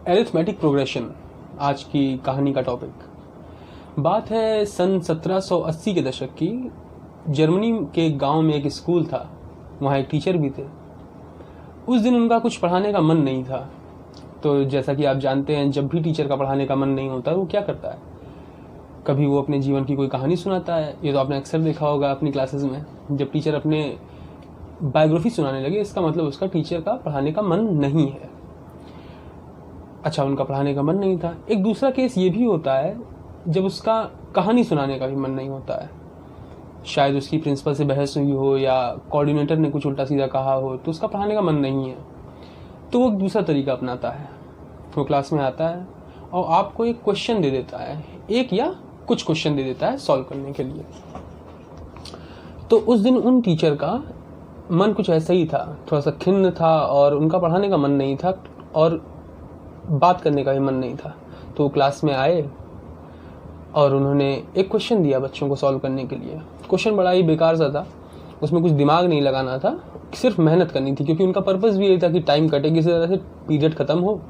Arithmetic progression आज की कहानी का टॉपिक। बात है सन 1780 के दशक की। जर्मनी के गांव में एक स्कूल था, वहाँ एक टीचर भी थे। उस दिन उनका कुछ पढ़ाने का मन नहीं था। तो जैसा कि आप जानते हैं, जब भी टीचर का पढ़ाने का मन नहीं होता है वो क्या करता है, कभी वो अपने जीवन की कोई कहानी सुनाता है। ये तो आपने अक्सर देखा होगा अपनी क्लासेस में, जब टीचर अपने बायोग्राफी सुनाने लगे इसका मतलब उसका टीचर का पढ़ाने का मन नहीं है। अच्छा, उनका पढ़ाने का मन नहीं था। एक दूसरा केस ये भी होता है जब उसका कहानी सुनाने का भी मन नहीं होता है। शायद उसकी प्रिंसिपल से बहस हुई हो या कोऑर्डिनेटर ने कुछ उल्टा सीधा कहा हो, तो उसका पढ़ाने का मन नहीं है। तो वो एक दूसरा तरीका अपनाता है। वो क्लास में आता है और आपको एक क्वेश्चन दे देता है, एक या कुछ क्वेश्चन दे देता है सॉल्व करने के लिए। तो उस दिन उन टीचर का मन कुछ ऐसा ही था, थोड़ा सा खिन्न था और उनका पढ़ाने का मन नहीं था और बात करने का भी मन नहीं था। तो वो क्लास में आए और उन्होंने एक क्वेश्चन दिया बच्चों को सॉल्व करने के लिए। क्वेश्चन बड़ा ही बेकार सा था, उसमें कुछ दिमाग नहीं लगाना था, सिर्फ मेहनत करनी थी, क्योंकि उनका पर्पस भी यही था कि टाइम कटे, किसी तरह से पीरियड ख़त्म हो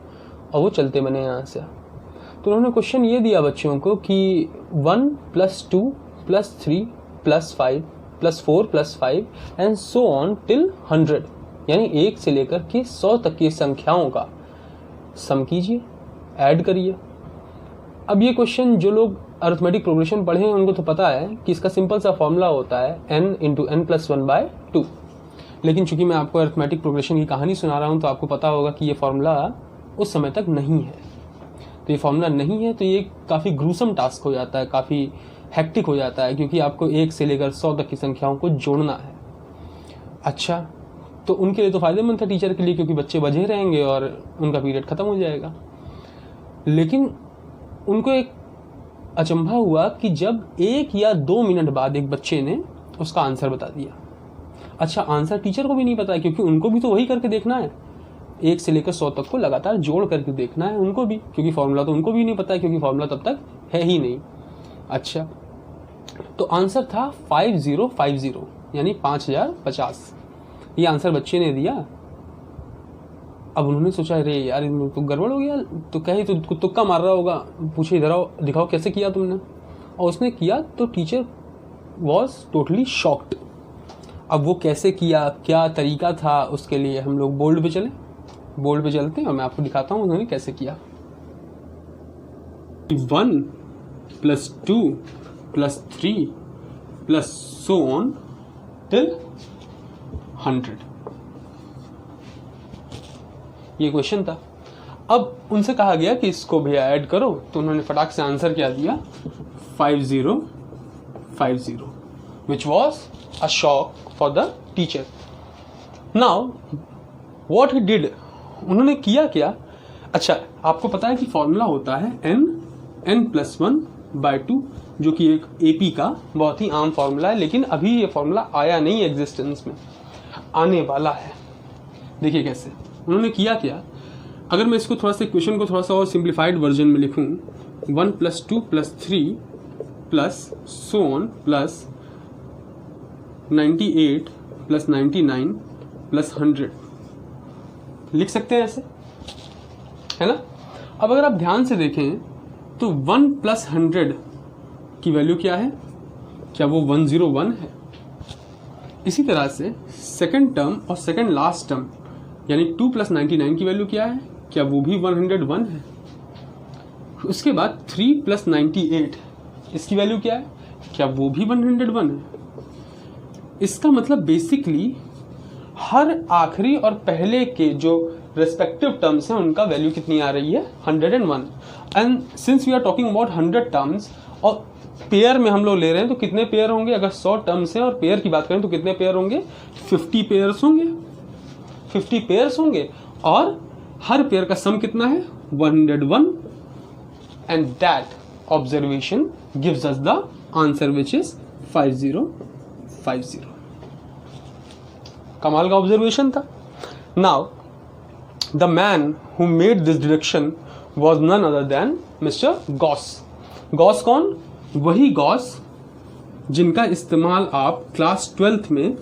और वो चलते बने यहाँ से। तो उन्होंने क्वेश्चन ये दिया बच्चों को कि 1 + 2 + 3 + 5 + 4 + 5 एंड सो ऑन टिल 100, यानी 1 से लेकर के 100 तक की संख्याओं का सम कीजिए, ऐड करिए। अब ये क्वेश्चन जो लोग अरिथमेटिक प्रोग्रेशन पढ़े हैं उनको तो पता है कि इसका सिंपल सा फॉर्मूला होता है n × n + 1/2। लेकिन चूंकि मैं आपको अरिथमेटिक प्रोग्रेशन की कहानी सुना रहा हूँ तो आपको पता होगा कि ये फॉर्मूला उस समय तक नहीं है। तो ये फॉर्मूला नहीं है तो ये काफ़ी ग्रूसम टास्क हो जाता है, काफ़ी हेक्टिक हो जाता है, क्योंकि आपको 1 से लेकर 100 तक की संख्याओं को जोड़ना है। अच्छा, तो उनके लिए तो फ़ायदेमंद था टीचर के लिए, क्योंकि बच्चे बजे रहेंगे और उनका पीरियड ख़त्म हो जाएगा। लेकिन उनको एक अचंभा हुआ कि जब 1 या 2 मिनट बाद एक बच्चे ने उसका आंसर बता दिया। अच्छा, आंसर टीचर को भी नहीं पता है, क्योंकि उनको भी तो वही करके देखना है, 1 से लेकर 100 तक को लगातार जोड़ करके देखना है उनको भी, क्योंकि फॉर्मूला तो उनको भी नहीं पता है, क्योंकि फॉर्मूला तब तक है ही नहीं। अच्छा, तो आंसर था 5050, यानी 5050। ये आंसर बच्चे ने दिया। अब उन्होंने सोचा, अरे यार इनमें तो गड़बड़ हो गया, तो कहीं तो तुक्का मार रहा होगा, पूछे इधर आओ दिखाओ कैसे किया तुमने। और उसने किया तो टीचर वॉज टोटली शॉक्ड। अब वो कैसे किया, क्या तरीका था, उसके लिए हम लोग बोर्ड पे चले। बोर्ड पे चलते हैं और मैं आपको दिखाता हूँ उन्होंने कैसे किया। 1 + 2 + 3 + so on till 100, ये क्वेश्चन था। अब उनसे कहा गया कि इसको भी ऐड करो, तो उन्होंने फटाक से आंसर क्या दिया, 5050, which was a shock for the teacher. Now what he did, उन्होंने किया क्या। अच्छा, आपको पता है कि फॉर्मूला होता है n + 1/2, जो कि एक AP का बहुत ही आम फॉर्मूला है, लेकिन अभी ये फॉर्मूला आया नहीं एग्जिस्टेंस में, आने वाला है। देखिए कैसे उन्होंने किया क्या। अगर मैं इसको थोड़ा सा क्वेश्चन को थोड़ा सा और सिंप्लीफाइड वर्जन में लिखूं, 1 + 2 + 3 + so on + 98 + 99 + 100 लिख सकते हैं ऐसे, है ना। अब अगर आप ध्यान से देखें तो 1 + 100 की वैल्यू क्या है, क्या वो 101 है। इसी तरह से सेकंड टर्म और सेकंड लास्ट टर्म यानी 2 + 99 की वैल्यू क्या है, क्या वो भी 101 है। उसके बाद 3 + 98, इसकी वैल्यू क्या है, क्या वो भी 101 है। इसका मतलब बेसिकली हर आखिरी और पहले के जो रेस्पेक्टिव टर्म्स हैं उनका वैल्यू कितनी आ रही है, 101। And since we are talking about 100 terms और पेयर में हम लोग ले रहे हैं, तो कितने पेयर होंगे, अगर 100 टर्म्स हैं और पेयर की बात करें तो कितने पेयर होंगे, 50 पेयर्स होंगे, 50 पेयर्स होंगे। और हर पेयर का सम कितना है, 101, and that observation gives us the answer which is 5050। कमाल का ऑब्जर्वेशन था। Now the man who made this deduction was none other than mister Gauss. Gauss कौन, वही गॉस जिनका इस्तेमाल आप क्लास 12th में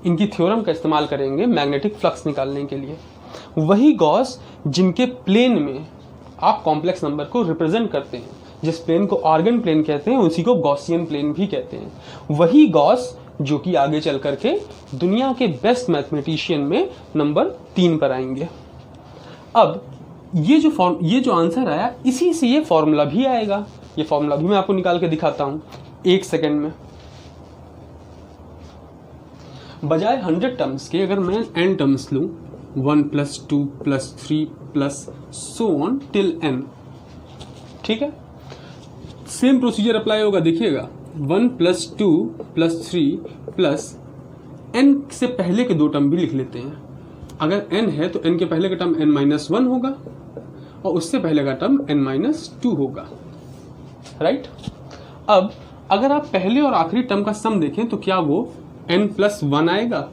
इनकी थ्योरम का इस्तेमाल करेंगे मैग्नेटिक फ्लक्स निकालने के लिए। वही गॉस जिनके प्लेन में आप कॉम्प्लेक्स नंबर को रिप्रेजेंट करते हैं। जिस प्लेन को ऑर्गन प्लेन कहते हैं उसी को गॉसियन प्लेन भी कहते हैं। वही गॉस जो कि आगे चल करके दुनिया के बेस्ट मैथमेटिशियन में नंबर 3 पर आएंगे। अब ये जो आंसर आया, इसी से ये फॉर्मूला भी आएगा। ये फॉर्मूला भी मैं आपको निकाल के दिखाता हूं 1 सेकेंड में। बजाय 100 टर्म्स के अगर मैं n टर्म्स लूं, 1 + 2 + 3 + so on till n, ठीक है, सेम प्रोसीजर अप्लाई होगा। देखिएगा 1 + 2 + 3 + n से पहले के 2 टर्म भी लिख लेते हैं। अगर n है तो n के पहले का टर्म n-1 होगा और उससे पहले का टर्म n-2 होगा, राइट। अब अगर आप पहले और आखिरी टर्म का सम देखें तो क्या वो n+1 आएगा।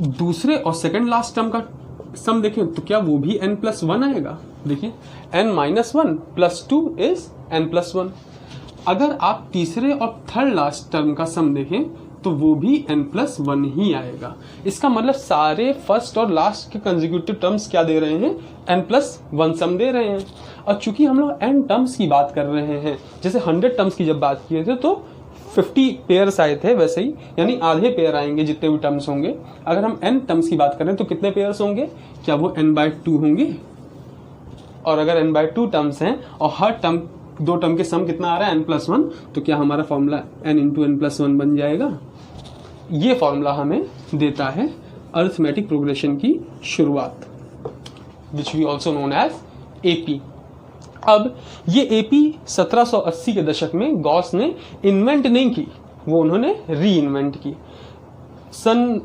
दूसरे और सेकंड लास्ट टर्म का सम देखें तो क्या वो भी n+1 आएगा। देखिए n-1 + 2 इज n+1। अगर आप तीसरे और थर्ड लास्ट टर्म का सम देखें तो वो भी n+1 ही आएगा। इसका मतलब सारे फर्स्ट और लास्ट के कंसेक्यूटिव टर्म्स क्या दे रहे हैं, n+1 सम दे रहे हैं। और चूंकि हम लोग n टर्म्स की बात कर रहे हैं, जैसे 100 टर्म्स की जब बात किए थे तो 50 पेयर्स आए थे, वैसे ही यानी आधे पेयर आएंगे जितने भी टर्म्स होंगे। अगर हम n टर्म्स की बात करें तो कितने पेयर्स होंगे, क्या वो n/2 होंगे। और अगर n/2 टर्म्स हैं और हर टर्म 2 टर्म के सम कितना आ रहा है n+1, तो क्या हमारा फॉर्मूला n × n+1 बन जाएगा। ये फॉर्मूला हमें देता है अरिथमेटिक प्रोग्रेशन की शुरुआत, which we also known as AP। अब ये AP 1780 के दशक में गॉस ने इन्वेंट नहीं की, वो उन्होंने री इन्वेंट की। सन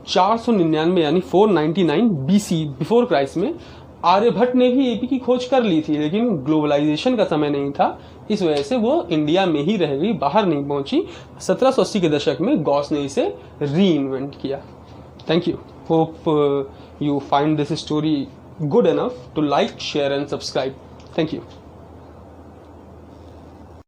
499 यानी 499 BC बिफोर क्राइस्ट में आर्यभट्ट ने भी AP की खोज कर ली थी, लेकिन ग्लोबलाइजेशन का समय नहीं था, इस वजह से वो इंडिया में ही रह गई, बाहर नहीं पहुंची। 1780 के दशक में गॉस ने इसे री इन्वेंट किया। Thank you. Hope you find this story good enough to like, share and subscribe. Thank you.